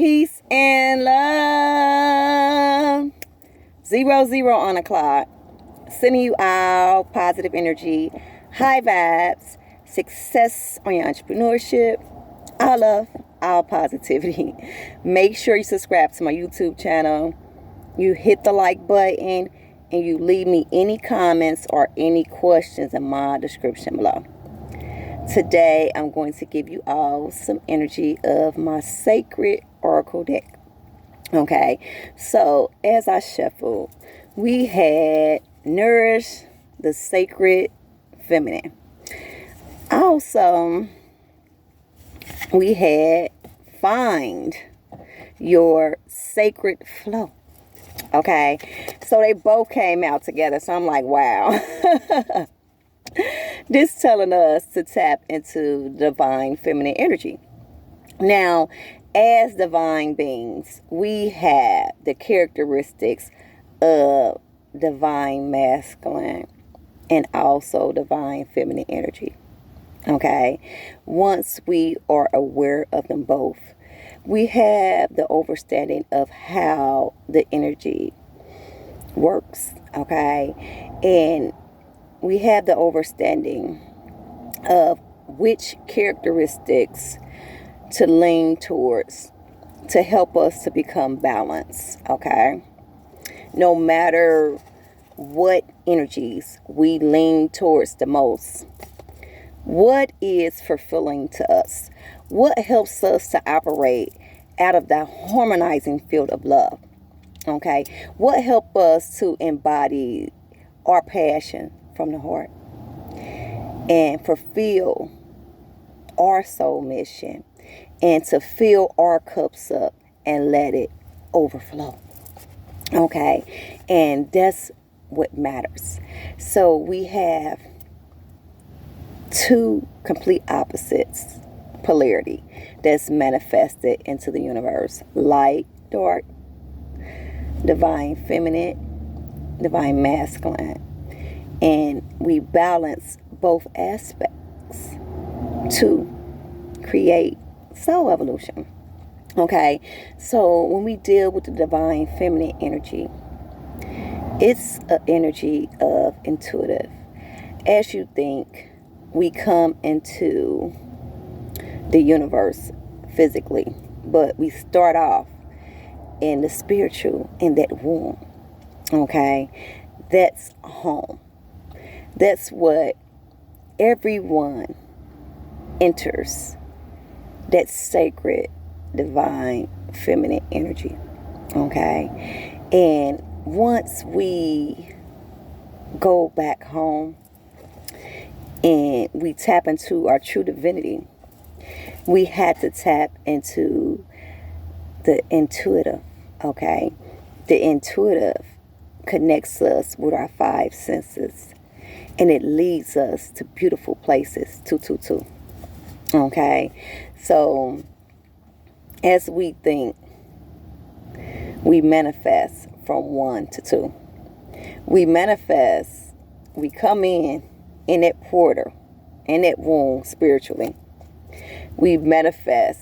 Peace and love. 00 on the clock. Sending you out positive energy, high vibes, success on your entrepreneurship, all love, all positivity. Make sure you subscribe to my YouTube channel. You hit the like button and you leave me any comments or any questions in my description below. Today, I'm going to give you all some energy of my sacred oracle deck. Okay, so as I shuffled, we had Nourish the Sacred Feminine. Also, we had Find Your Sacred Flow. Okay, so they both came out together, so I'm like, wow. This telling us to tap into divine feminine energy. Now, as divine beings, we have the characteristics of divine masculine and also divine feminine energy. Okay, once we are aware of them both, we have the understanding of how the energy works. Okay, and we have the understanding of which characteristics to lean towards to help us to become balanced. Okay, no matter what energies we lean towards the most, what is fulfilling to us, what helps us to operate out of that harmonizing field of love. Okay, what helps us to embody our passion from the heart and fulfill our soul mission and to fill our cups up and let it overflow. Okay, and that's what matters. So we have two complete opposites polarity that's manifested into the universe: light, dark, divine feminine, divine masculine. And we balance both aspects to create soul evolution. Okay, so when we deal with the divine feminine energy, it's an energy of intuitive. As you think, we come into the universe physically, but we start off in the spiritual, in that womb. Okay, that's home. That's what everyone enters, that sacred, divine, feminine energy. Okay? And once we go back home and we tap into our true divinity, we had to tap into the intuitive. Okay? The intuitive connects us with our five senses. And it leads us to beautiful places. 222. Okay. So as we think, we manifest from 1 to 2. We manifest. We come in that portal, in that womb spiritually. We manifest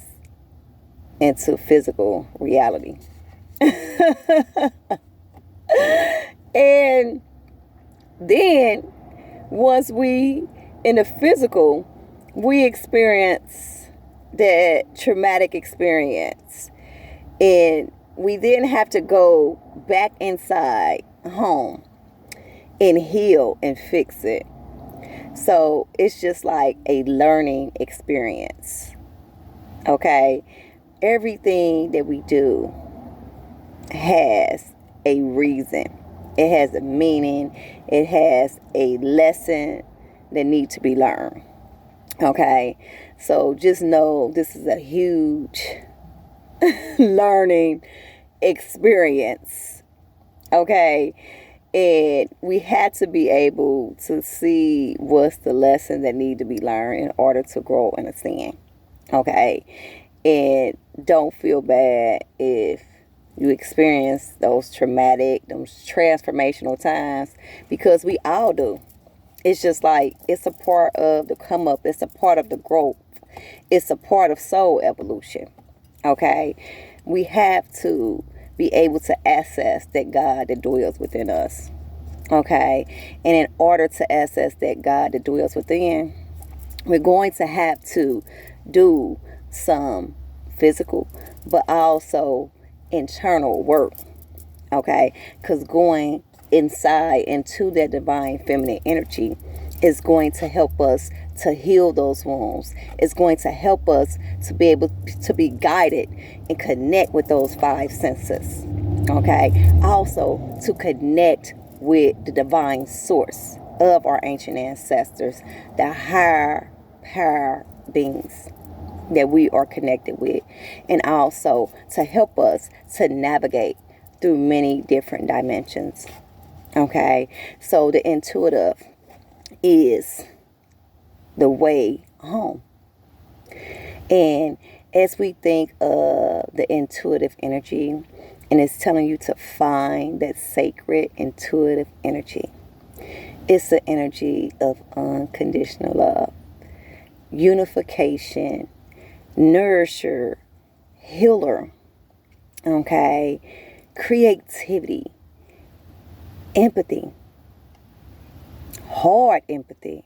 into physical reality. And then once we in the physical, we experience that traumatic experience, and we then have to go back inside home and heal and fix it. So it's just like a learning experience. Okay, everything that we do has a reason. It has a meaning. It has a lesson that needs to be learned. Okay, so just know this is a huge learning experience. Okay, and we had to be able to see what's the lesson that need to be learned in order to grow and ascend. Okay, and don't feel bad if you experience those traumatic, those transformational times, because we all do. It's just like, it's a part of the come up. It's a part of the growth. It's a part of soul evolution. Okay. we have to be able to access that God that dwells within us. Okay? And in order to access that God that dwells within, we're going to have to do some physical, but also internal work. Okay? Because going inside into that divine feminine energy is going to help us to heal those wounds. It's going to help us to be able to be guided and connect with those five senses. Okay? Also to connect with the divine source of our ancient ancestors, the higher power beings that we are connected with, and also to help us to navigate through many different dimensions. Okay? So the intuitive is the way home. And as we think of the intuitive energy, and it's telling you to find that sacred intuitive energy, it's the energy of unconditional love, unification, nourisher, healer, okay, creativity, empathy, hard empathy.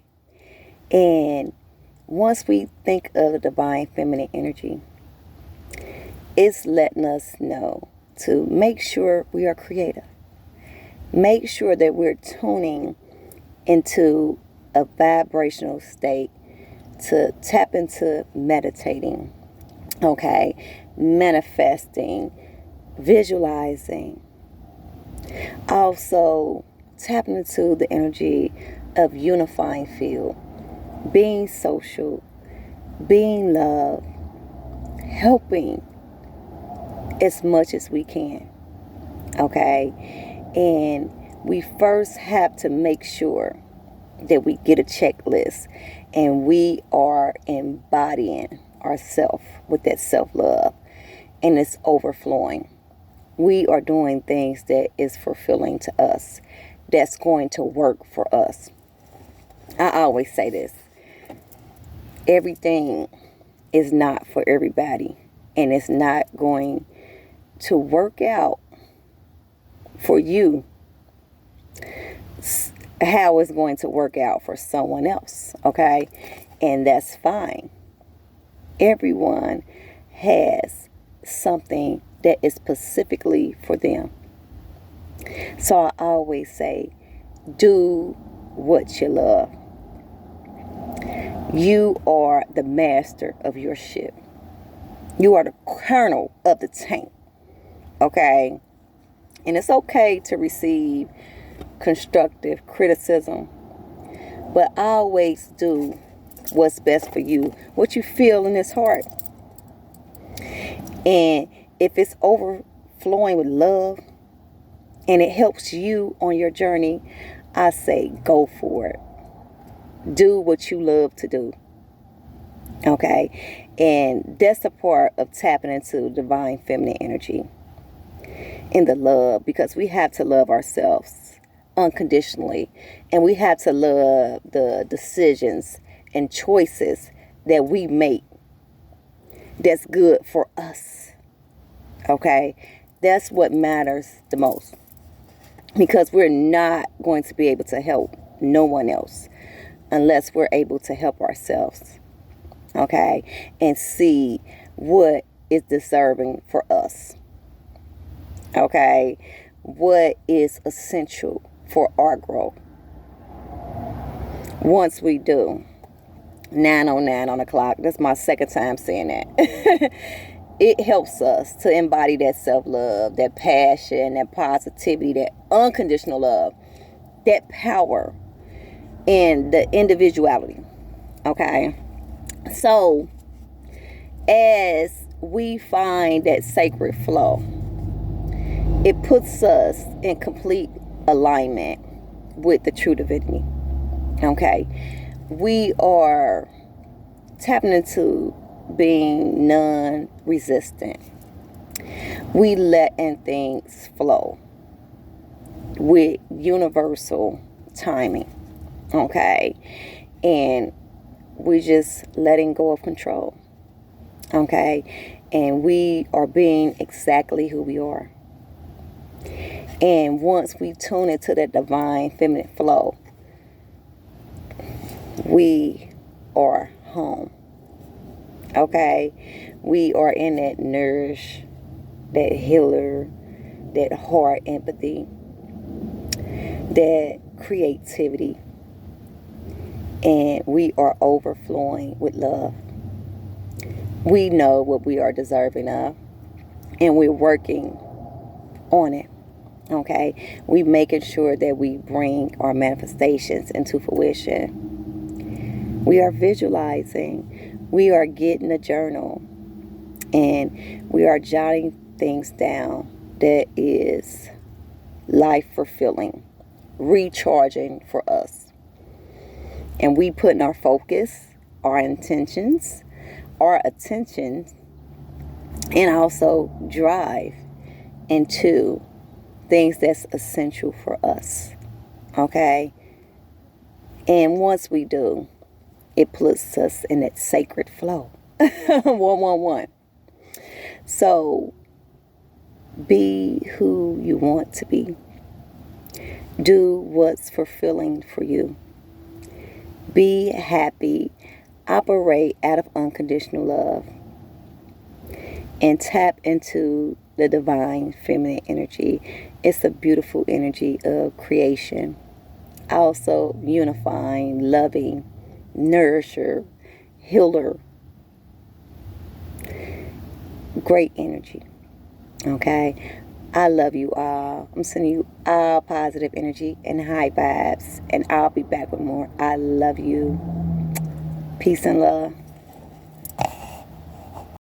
And once we think of the divine feminine energy, it's letting us know to make sure we are creative. Make sure that we're tuning into a vibrational state to tap into meditating, okay, manifesting, visualizing. Also, tapping into the energy of unifying field, being social, being love, helping as much as we can. Okay? And we first have to make sure that we get a checklist and we are embodying ourselves with that self-love, and it's overflowing. We are doing things that is fulfilling to us, that's going to work for us. I always say this: everything is not for everybody, and it's not going to work out for you how it's going to work out for someone else. Okay? And that's fine. Everyone has something that is specifically for them. So I always say, do what you love. You are the master of your ship. You are the colonel of the tank. Okay? And it's okay to receive constructive criticism, but always do what's best for you, what you feel in this heart. And if it's overflowing with love and it helps you on your journey, I say go for it. Do what you love to do. Okay? And that's the part of tapping into divine feminine energy in the love, because we have to love ourselves unconditionally, and we have to love the decisions and choices that we make that's good for us. Okay? That's what matters the most, because we're not going to be able to help no one else unless we're able to help ourselves. Okay? And see what is deserving for us. Okay? What is essential for our growth. Once we do, 9:09 on the clock, that's my second time saying that. It helps us to embody that self-love, that passion, that positivity, that unconditional love, that power, and the individuality. Okay? So, as we find that sacred flow, it puts us in complete alignment with the true divinity. Okay? We are tapping into being non-resistant. We letting things flow with universal timing. Okay? And we just letting go of control. Okay? And we are being exactly who we are. And once we tune into that divine feminine flow, we are home. Okay? We are in that nourish, that healer, that heart empathy, that creativity. And we are overflowing with love. We know what we are deserving of, and we're working on it. Okay? We making sure that we bring our manifestations into fruition. We are visualizing. We are getting a journal, and we are jotting things down that is life fulfilling, recharging for us. And we putting our focus, our intentions, our attention, and also drive into things that's essential for us. Okay? And once we do, it puts us in that sacred flow. 111. So be who you want to be. Do what's fulfilling for you. Be happy. Operate out of unconditional love. And tap into the divine feminine energy. It's a beautiful energy of creation. Also unifying, loving, nourisher, healer. Great energy. Okay? I love you all. I'm sending you all positive energy and high vibes. And I'll be back with more. I love you. Peace and love.